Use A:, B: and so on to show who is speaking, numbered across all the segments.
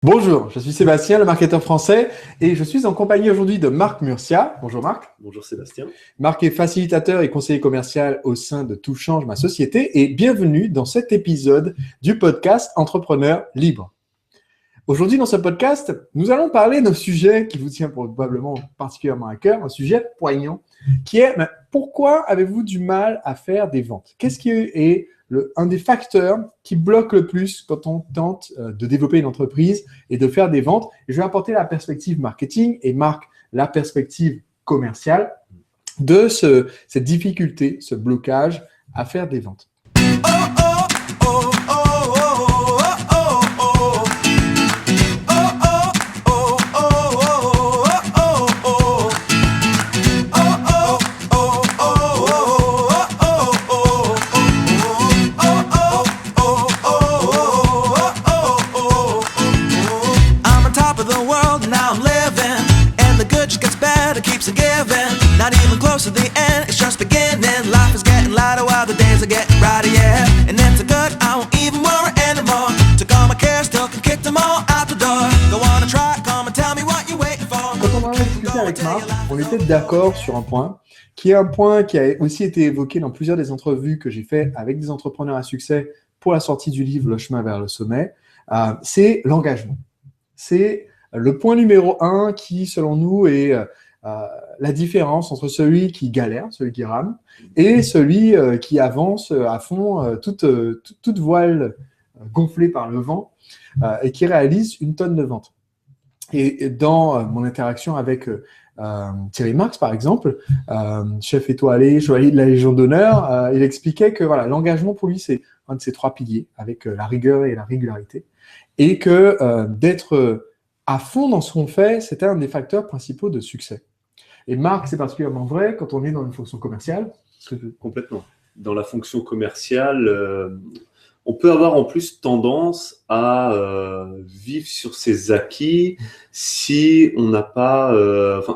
A: Bonjour, je suis Sébastien, le marketeur français, et je suis en compagnie aujourd'hui de Marc Murcia. Bonjour Marc.
B: Bonjour Sébastien.
A: Marc est facilitateur et conseiller commercial au sein de Tout change ma société, et bienvenue dans cet épisode du podcast Entrepreneur libre. Aujourd'hui, dans ce podcast, nous allons parler d'un sujet qui vous tient probablement particulièrement à cœur, un sujet poignant, qui est pourquoi avez-vous du mal à faire des ventes? Qu'est-ce qui est un des facteurs qui bloque le plus quand on tente de développer une entreprise et de faire des ventes? Et je vais apporter la perspective marketing et Marc, la perspective commerciale de cette difficulté, ce blocage à faire des ventes.
C: Not even close to the end, it's just beginning. Life is getting lighter while the days are getting brighter, yeah. And it's a good, I won't even worry anymore. Took all my cares, still can kick them all out the door. Go on and try, come and tell me what you're waiting for.
A: Quand on a discuté avec Marc, on était d'accord sur un point, qui est un point qui a aussi été évoqué dans plusieurs des entrevues que j'ai fait avec des entrepreneurs à succès pour la sortie du livre Le chemin vers le sommet, c'est l'engagement. C'est le point numéro 1 qui, selon nous, est la différence entre celui qui galère, celui qui rame, et celui qui avance à fond, toute voile gonflée par le vent, et qui réalise une tonne de ventes. Et dans mon interaction avec Thierry Marx, par exemple, chef étoilé, chevalier de la Légion d'honneur, il expliquait que voilà, l'engagement pour lui, c'est un de ses 3 piliers, avec la rigueur et la régularité, et que d'être à fond dans ce qu'on fait, c'était un des facteurs principaux de succès. Et Marc, c'est particulièrement vrai quand on est dans une fonction commerciale.
B: Complètement. Dans la fonction commerciale, on peut avoir en plus tendance à vivre sur ses acquis si on n'a pas,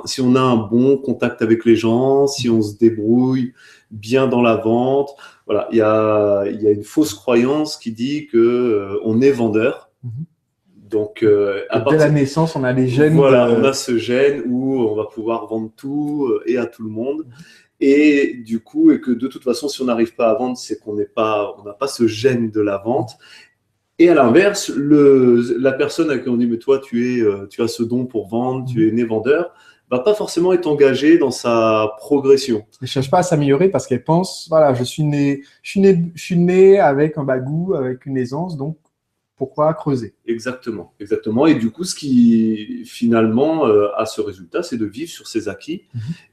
B: si on a un bon contact avec les gens, si on se débrouille bien dans la vente. Voilà, il y a une fausse croyance qui dit que on est vendeur. Donc,
A: dès la naissance, on a les gènes.
B: Voilà, on a ce gène où on va pouvoir vendre tout et à tout le monde. Et du coup, et que de toute façon, si on n'arrive pas à vendre, c'est qu'on n'a pas ce gène de la vente. Et à l'inverse, la personne à qui on dit, mais toi, tu as ce don pour vendre, tu es né vendeur, va pas forcément être engagée dans sa progression.
A: Elle ne cherche pas à s'améliorer parce qu'elle pense, voilà, je suis né avec un bagou, avec une aisance, donc pourquoi creuser?
B: Exactement. Et du coup, ce qui finalement a ce résultat, c'est de vivre sur ses acquis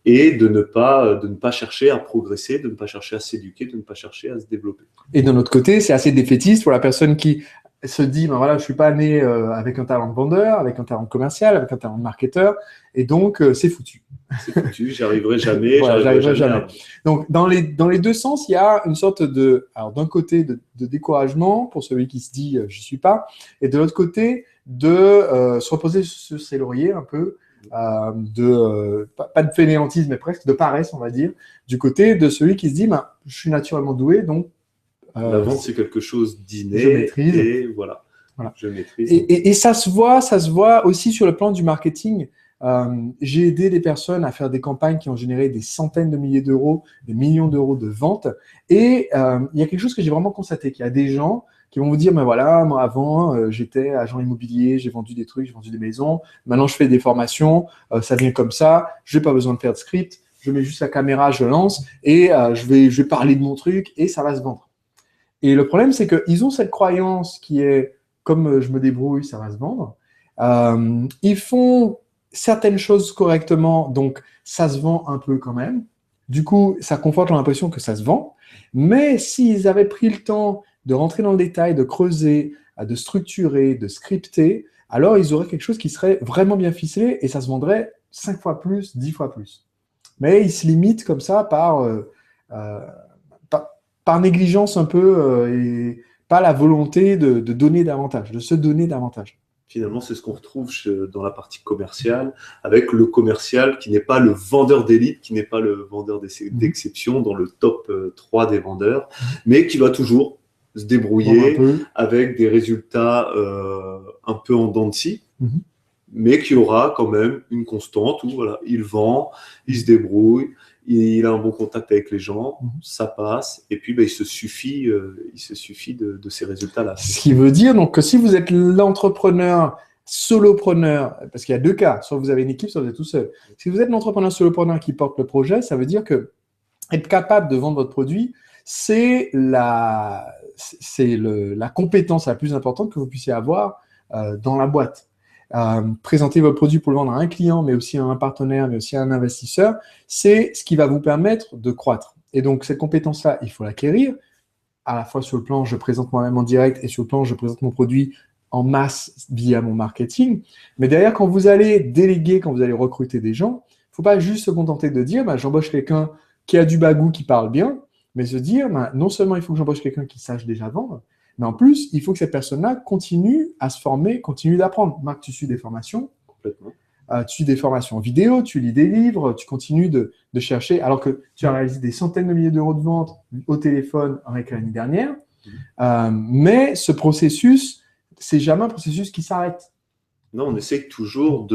B: et de ne pas chercher à progresser, de ne pas chercher à s'éduquer, de ne pas chercher à se développer.
A: Et de notre côté, c'est assez défaitiste pour la personne qui se dit, ben voilà, je suis pas né avec un talent de vendeur, avec un talent commercial, avec un talent de marketeur, et donc c'est foutu.
B: C'est foutu, j'y arriverai jamais,
A: voilà,
B: j'arriverai jamais.
A: Donc, dans les deux sens, il y a une sorte alors d'un côté, de découragement pour celui qui se dit je suis pas, et de l'autre côté, de se reposer sur ses lauriers un peu, pas de fainéantisme, mais presque de paresse, on va dire, du côté de celui qui se dit je suis naturellement doué, donc
B: la vente, c'est quelque chose d'inné.
A: Je maîtrise.
B: Et voilà. Je maîtrise.
A: Et ça se voit aussi sur le plan du marketing. J'ai aidé des personnes à faire des campagnes qui ont généré des centaines de milliers d'euros, des millions d'euros de ventes. Et il y a quelque chose que j'ai vraiment constaté, qu'il y a des gens qui vont vous dire, mais voilà, moi avant, j'étais agent immobilier, j'ai vendu des trucs, j'ai vendu des maisons. Maintenant, je fais des formations, ça vient comme ça, je n'ai pas besoin de faire de script, je mets juste la caméra, je lance et je vais parler de mon truc et ça va se vendre. Et le problème, c'est qu'ils ont cette croyance qui est, comme je me débrouille, ça va se vendre. Ils font certaines choses correctement, donc ça se vend un peu quand même. Du coup, ça conforte l'impression que ça se vend. Mais s'ils avaient pris le temps de rentrer dans le détail, de creuser, de structurer, de scripter, alors ils auraient quelque chose qui serait vraiment bien ficelé et ça se vendrait 5 fois plus, 10 fois plus. Mais ils se limitent comme ça par négligence un peu et pas la volonté de donner davantage, de se donner davantage.
B: Finalement, c'est ce qu'on retrouve dans la partie commerciale, avec le commercial qui n'est pas le vendeur d'élite, qui n'est pas le vendeur d'exception dans le top 3 des vendeurs, mais qui va toujours se
A: Vendre un
B: débrouiller
A: peu.
B: avec des résultats un peu en dents de scie,
A: Mhm.
B: mais qui aura quand même une constante où voilà, il vend, il se débrouille, il a un bon contact avec les gens,
A: Mhm.
B: ça passe, et puis ben, il se suffit de ces résultats-là.
A: Ce qui veut dire donc que si vous êtes l'entrepreneur solopreneur, parce qu'il y a deux cas, soit vous avez une équipe, soit vous êtes tout seul. Si vous êtes l'entrepreneur solopreneur qui porte le projet, ça veut dire que être capable de vendre votre produit, c'est la compétence la plus importante que vous puissiez avoir dans la boîte. Présenter votre produit pour le vendre à un client, mais aussi à un partenaire, mais aussi à un investisseur, c'est ce qui va vous permettre de croître. Et donc, cette compétence-là, il faut l'acquérir, à la fois sur le plan je présente moi-même en direct et sur le plan je présente mon produit en masse via mon marketing. Mais derrière, quand vous allez déléguer, quand vous allez recruter des gens, il ne faut pas juste se contenter de dire j'embauche quelqu'un qui a du bagou, qui parle bien, mais se dire non seulement il faut que j'embauche quelqu'un qui sache déjà vendre, mais en plus, il faut que cette personne-là continue à se former, continue d'apprendre. Marc, tu suis des formations,
B: Complètement.
A: tu suis des formations vidéo, tu lis des livres, tu continues de chercher, alors que tu as réalisé des centaines de milliers d'euros de ventes au téléphone avec l'année dernière. Mais ce processus, c'est jamais un processus qui s'arrête.
B: Non, on essaie toujours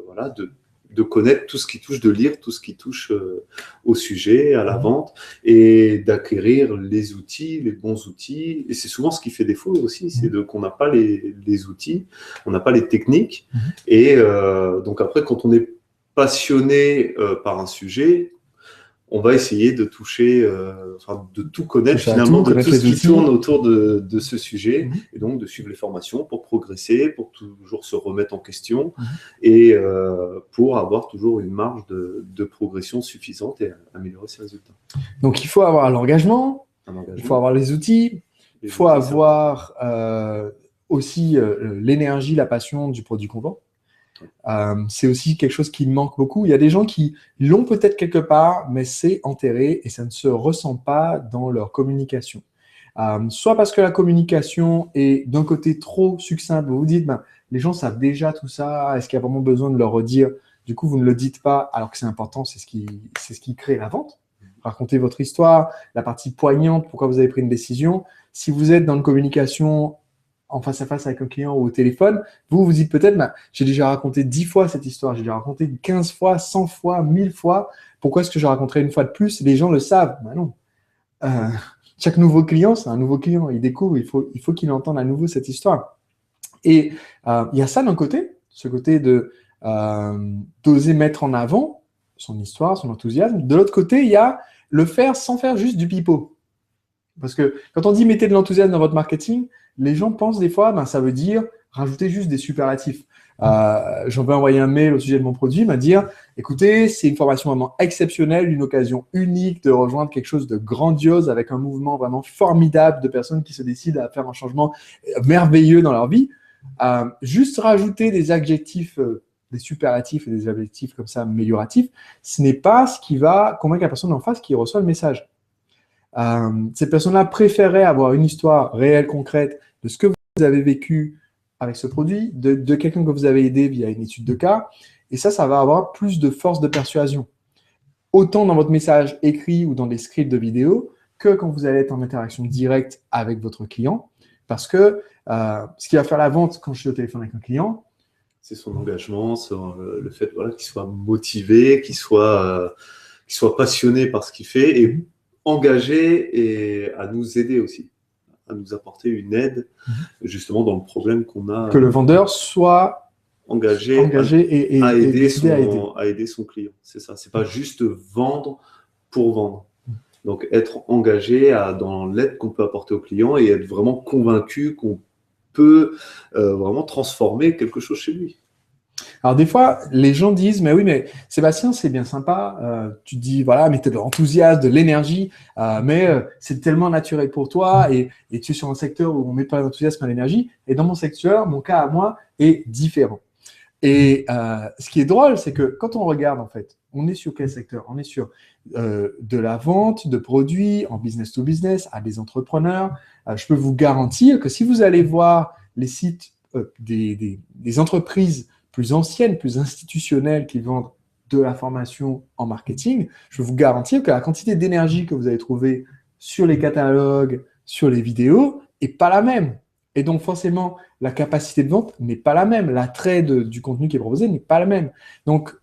B: voilà, de connaître tout ce qui touche, de lire tout ce qui touche au sujet, à la vente, et d'acquérir les outils, les bons outils. Et c'est souvent ce qui fait défaut aussi, c'est qu'on n'a pas les outils, on n'a pas les techniques. Et donc après, quand on est passionné par un sujet, on va essayer de toucher, de tout connaître
A: Toucher à
B: finalement,
A: tout,
B: de
A: connaître
B: tout ce
A: les
B: qui
A: outils.
B: tourne autour de ce sujet,
A: Mhm.
B: et donc de suivre les formations pour progresser, pour toujours se remettre en question, et pour avoir toujours une marge de progression suffisante et améliorer ses résultats.
A: Donc, il faut avoir l'engagement,
B: Un engagement,
A: il faut avoir les outils, il
B: les
A: faut
B: outils, c'est
A: avoir aussi l'énergie, la passion du produit qu'on vend. C'est aussi quelque chose qui manque beaucoup. Il y a des gens qui l'ont peut-être quelque part, mais c'est enterré et ça ne se ressent pas dans leur communication. Soit parce que la communication est d'un côté trop succincte, vous vous dites, les gens savent déjà tout ça, est-ce qu'il y a vraiment besoin de leur redire? Du coup, vous ne le dites pas, alors que c'est important, c'est ce qui crée la vente. Racontez votre histoire, la partie poignante, pourquoi vous avez pris une décision. Si vous êtes dans une communication en face à face avec un client ou au téléphone, vous vous dites peut-être, j'ai déjà raconté 10 fois cette histoire, j'ai déjà raconté 15 fois, 100 fois, 1000 fois, pourquoi est-ce que je raconterai une fois de plus? Les gens le savent. Non. Chaque nouveau client, c'est un nouveau client, il découvre, il faut qu'il entende à nouveau cette histoire. Et il y a ça d'un côté, ce côté d'oser mettre en avant son histoire, son enthousiasme. De l'autre côté, il y a le faire sans faire juste du pipeau. Parce que quand on dit mettez de l'enthousiasme dans votre marketing, les gens pensent des fois, ça veut dire rajouter juste des superlatifs. J'en vais envoyer un mail au sujet de mon produit, m'a dire, écoutez, c'est une formation vraiment exceptionnelle, une occasion unique de rejoindre quelque chose de grandiose avec un mouvement vraiment formidable de personnes qui se décident à faire un changement merveilleux dans leur vie. Juste rajouter des adjectifs, des superlatifs et des adjectifs comme ça amélioratifs, ce n'est pas ce qui va convaincre la personne en face qui reçoit le message. Cette personne-là préférait avoir une histoire réelle, concrète de ce que vous avez vécu avec ce produit, de quelqu'un que vous avez aidé via une étude de cas, et ça va avoir plus de force de persuasion. Autant dans votre message écrit ou dans des scripts de vidéo que quand vous allez être en interaction directe avec votre client, parce que ce qui va faire la vente quand je suis au téléphone avec un client,
B: c'est son engagement, le fait qu'il soit motivé, qu'il soit passionné par ce qu'il fait et engagé et à nous aider aussi, à nous apporter une aide justement dans le problème qu'on a.
A: Que le vendeur soit
B: engagé
A: et
B: à aider son client. C'est ça, c'est pas juste vendre pour vendre. Donc être engagé dans l'aide qu'on peut apporter au client et être vraiment convaincu qu'on peut vraiment transformer quelque chose chez lui.
A: Alors des fois, les gens disent, mais oui, mais Sébastien, c'est bien sympa, tu dis, voilà, mais tu as de l'enthousiasme, de l'énergie, mais c'est tellement naturel pour toi et tu es sur un secteur où on met pas d'enthousiasme à l'énergie, et dans mon secteur, mon cas à moi est différent. Et ce qui est drôle, c'est que quand on regarde, en fait, on est sur quel secteur? On est sur de la vente de produits en business to business à des entrepreneurs. Je peux vous garantir que si vous allez voir les sites des entreprises plus anciennes, plus institutionnelles qui vendent de la formation en marketing, je peux vous garantir que la quantité d'énergie que vous allez trouver sur les catalogues, sur les vidéos n'est pas la même. Et donc, forcément, la capacité de vente n'est pas la même. L'attrait du contenu qui est proposé n'est pas le même. Donc,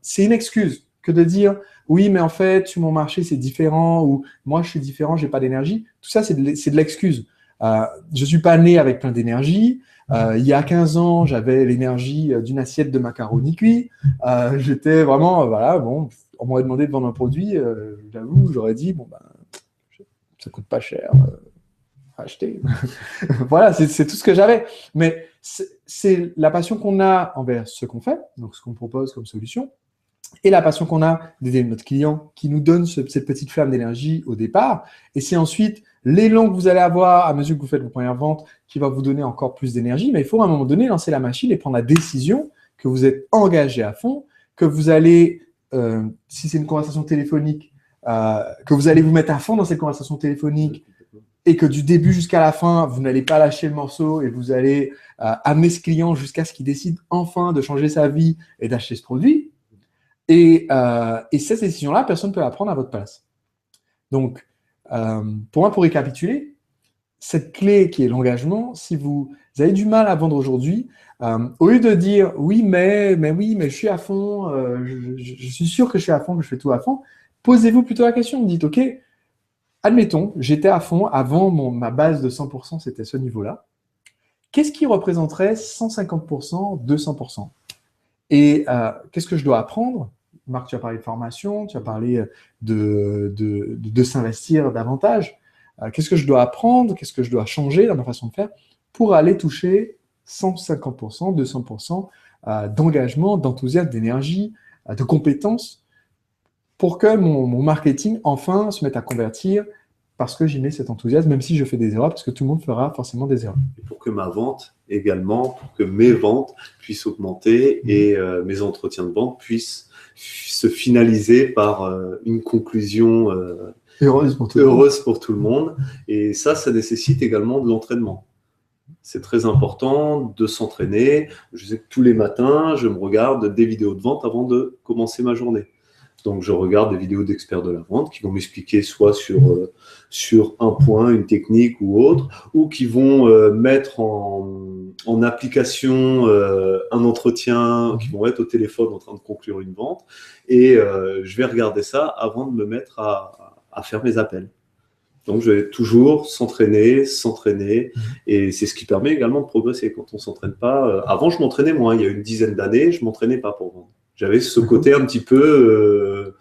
A: c'est une excuse que de dire « Oui, mais en fait, sur mon marché, c'est différent » ou « Moi, je suis différent, je n'ai pas d'énergie ». Tout ça, c'est de l'excuse. Je ne suis pas né avec plein d'énergie. Il y a 15 ans, j'avais l'énergie d'une assiette de macaroni cuit. J'étais vraiment, voilà, bon, on m'aurait demandé de vendre un produit, j'avoue, j'aurais dit, bon, ben, ça coûte pas cher, acheter. Voilà, c'est tout ce que j'avais. Mais c'est la passion qu'on a envers ce qu'on fait, donc ce qu'on propose comme solution, et la passion qu'on a d'aider notre client qui nous donne cette petite flamme d'énergie au départ. Et c'est ensuite l'élan que vous allez avoir à mesure que vous faites vos premières ventes qui va vous donner encore plus d'énergie. Mais il faut à un moment donné lancer la machine et prendre la décision que vous êtes engagé à fond, que vous allez, si c'est une conversation téléphonique, que vous allez vous mettre à fond dans cette conversation téléphonique et que du début jusqu'à la fin, vous n'allez pas lâcher le morceau et vous allez amener ce client jusqu'à ce qu'il décide enfin de changer sa vie et d'acheter ce produit. Et cette décision-là, personne ne peut la prendre à votre place. Donc, pour moi, pour récapituler, cette clé qui est l'engagement, si vous avez du mal à vendre aujourd'hui, au lieu de dire « oui, mais je suis à fond, je suis sûr que je suis à fond, que je fais tout à fond », posez-vous plutôt la question. Dites « ok, admettons, j'étais à fond, avant ma base de 100%, c'était ce niveau-là. Qu'est-ce qui représenterait 150%, 200% ? Et qu'est-ce que je dois apprendre ? Marc, tu as parlé de formation, tu as parlé de s'investir davantage. Qu'est-ce que je dois apprendre ? Qu'est-ce que je dois changer dans ma façon de faire pour aller toucher 150%, 200% d'engagement, d'enthousiasme, d'énergie, de compétences pour que mon marketing, enfin, se mette à convertir parce que j'y mets cet enthousiasme, même si je fais des erreurs, parce que tout le monde fera forcément des erreurs.
B: Et pour que ma vente également, pour que mes ventes puissent augmenter et mes entretiens de vente puissent se finaliser par une conclusion
A: heureuse
B: pour tout le monde. Et ça nécessite également de l'entraînement. C'est très important de s'entraîner. Je sais que tous les matins, je me regarde des vidéos de vente avant de commencer ma journée. Donc, je regarde des vidéos d'experts de la vente qui vont m'expliquer soit sur un point, une technique ou autre, ou qui vont mettre en application un entretien, qui vont être au téléphone en train de conclure une vente. Et je vais regarder ça avant de me mettre à faire mes appels. Donc, je vais toujours s'entraîner. Et c'est ce qui permet également de progresser. Quand on ne s'entraîne pas… avant, je m'entraînais moins. Il y a une dizaine d'années, je ne m'entraînais pas pour vendre. J'avais ce côté un petit peu…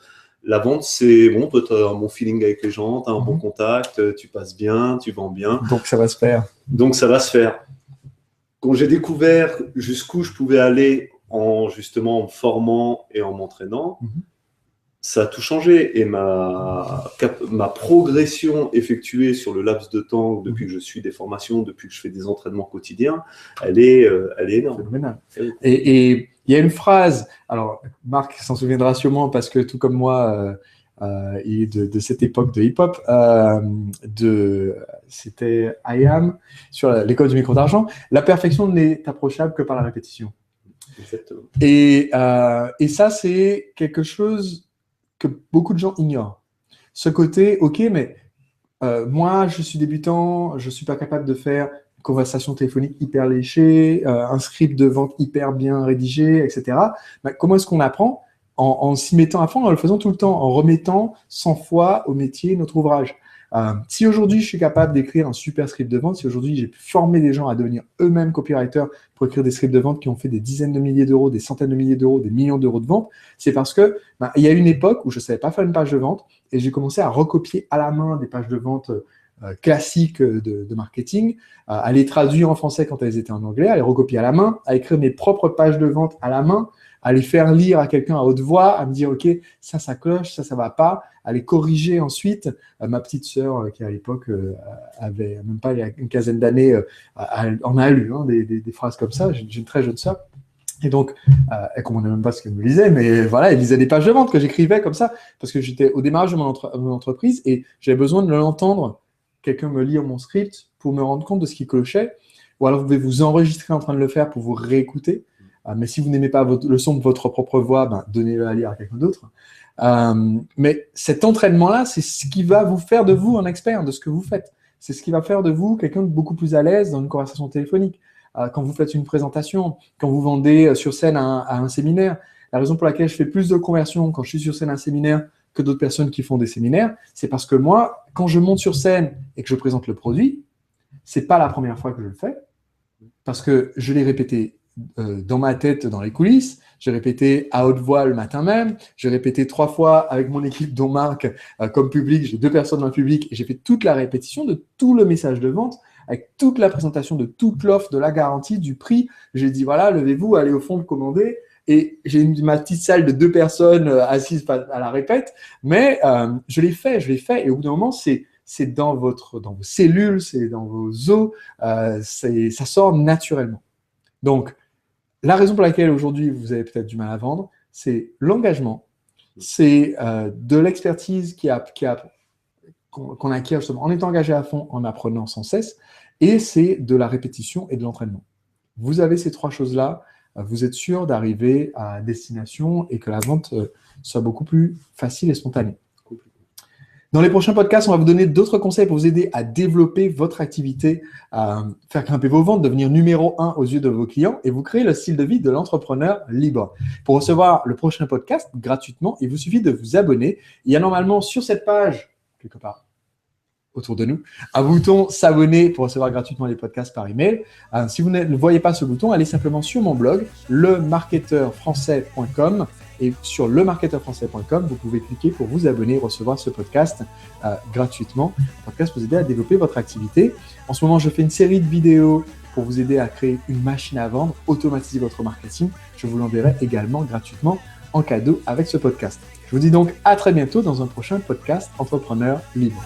B: la vente, c'est bon, toi, tu as un bon feeling avec les gens, tu as un bon contact, tu passes bien, tu vends bien.
A: Donc, ça va se faire.
B: Quand j'ai découvert jusqu'où je pouvais aller justement en me formant et en m'entraînant, ça a tout changé. Et ma progression effectuée sur le laps de temps, depuis que je suis des formations, depuis que je fais des entraînements quotidiens, elle est énorme.
A: Phénoménale. Et il y a une phrase, alors Marc s'en souviendra sûrement parce que tout comme moi, il est de cette époque de hip-hop, c'était I Am, sur l'école du micro d'argent, la perfection n'est approchable que par la répétition.
B: Exactement.
A: Et ça, c'est quelque chose que beaucoup de gens ignorent. Ce côté, ok, mais moi, je suis débutant, je ne suis pas capable de faire une conversation téléphonique hyper léchée, un script de vente hyper bien rédigé, etc. Mais comment est-ce qu'on apprend ? En s'y mettant à fond, en le faisant tout le temps, en remettant 100 fois au métier notre ouvrage. Si aujourd'hui, je suis capable d'écrire un super script de vente, si aujourd'hui, j'ai pu former des gens à devenir eux-mêmes copywriters pour écrire des scripts de vente qui ont fait des dizaines de milliers d'euros, des centaines de milliers d'euros, des millions d'euros de vente, c'est parce que il y a une époque où je ne savais pas faire une page de vente et j'ai commencé à recopier à la main des pages de vente classiques de marketing, à les traduire en français quand elles étaient en anglais, à les recopier à la main, à écrire mes propres pages de vente à la main, à les faire lire à quelqu'un à haute voix, à me dire « Ok, ça cloche, ça va pas », à les corriger ensuite. Ma petite sœur, qui à l'époque avait même pas il y a une quinzaine d'années, en a lu des phrases comme ça. J'ai une très jeune sœur. Et donc, elle ne comprenait même pas ce qu'elle me lisait, mais voilà, elle lisait des pages de vente que j'écrivais comme ça, parce que j'étais au démarrage de mon entreprise et j'avais besoin de l'entendre, quelqu'un me lire mon script pour me rendre compte de ce qui clochait. Ou alors, vous pouvez vous enregistrer en train de le faire pour vous réécouter. Mais si vous n'aimez pas le son de votre propre voix, donnez-le à lire à quelqu'un d'autre. Mais cet entraînement-là, c'est ce qui va vous faire de vous un expert de ce que vous faites. C'est ce qui va faire de vous quelqu'un de beaucoup plus à l'aise dans une conversation téléphonique. Quand vous faites une présentation, quand vous vendez sur scène à un séminaire. La raison pour laquelle je fais plus de conversions quand je suis sur scène à un séminaire que d'autres personnes qui font des séminaires, c'est parce que moi, quand je monte sur scène et que je présente le produit, c'est pas la première fois que je le fais, parce que je l'ai répété dans ma tête, dans les coulisses, j'ai répété à haute voix le matin même, j'ai répété 3 fois avec mon équipe, dont Marc, comme public, j'ai 2 personnes dans le public, et j'ai fait toute la répétition de tout le message de vente, avec toute la présentation de toute l'offre, de la garantie, du prix. J'ai dit, voilà, levez-vous, allez au fond, commander. Et j'ai ma petite salle de 2 personnes assises à la répète, mais je l'ai fait. Et au bout d'un moment, c'est dans vos cellules, c'est dans vos os, ça sort naturellement. Donc, la raison pour laquelle aujourd'hui vous avez peut-être du mal à vendre, c'est l'engagement, c'est de l'expertise qu'on acquiert justement en étant engagé à fond, en apprenant sans cesse, et c'est de la répétition et de l'entraînement. Vous avez ces 3 choses-là, vous êtes sûr d'arriver à destination et que la vente soit beaucoup plus facile et spontanée. Dans les prochains podcasts, on va vous donner d'autres conseils pour vous aider à développer votre activité, à faire grimper vos ventes, devenir numéro 1 aux yeux de vos clients et vous créer le style de vie de l'entrepreneur libre. Pour recevoir le prochain podcast gratuitement, il vous suffit de vous abonner. Il y a normalement sur cette page, quelque part autour de nous, un bouton s'abonner pour recevoir gratuitement les podcasts par email. Si vous ne voyez pas ce bouton, allez simplement sur mon blog, lemarketeurfrançais.com. Et sur lemarketeurfrançais.com, vous pouvez cliquer pour vous abonner et recevoir ce podcast gratuitement. Un podcast pour vous aider à développer votre activité. En ce moment, je fais une série de vidéos pour vous aider à créer une machine à vendre, automatiser votre marketing. Je vous l'enverrai également gratuitement en cadeau avec ce podcast. Je vous dis donc à très bientôt dans un prochain podcast Entrepreneur Libre.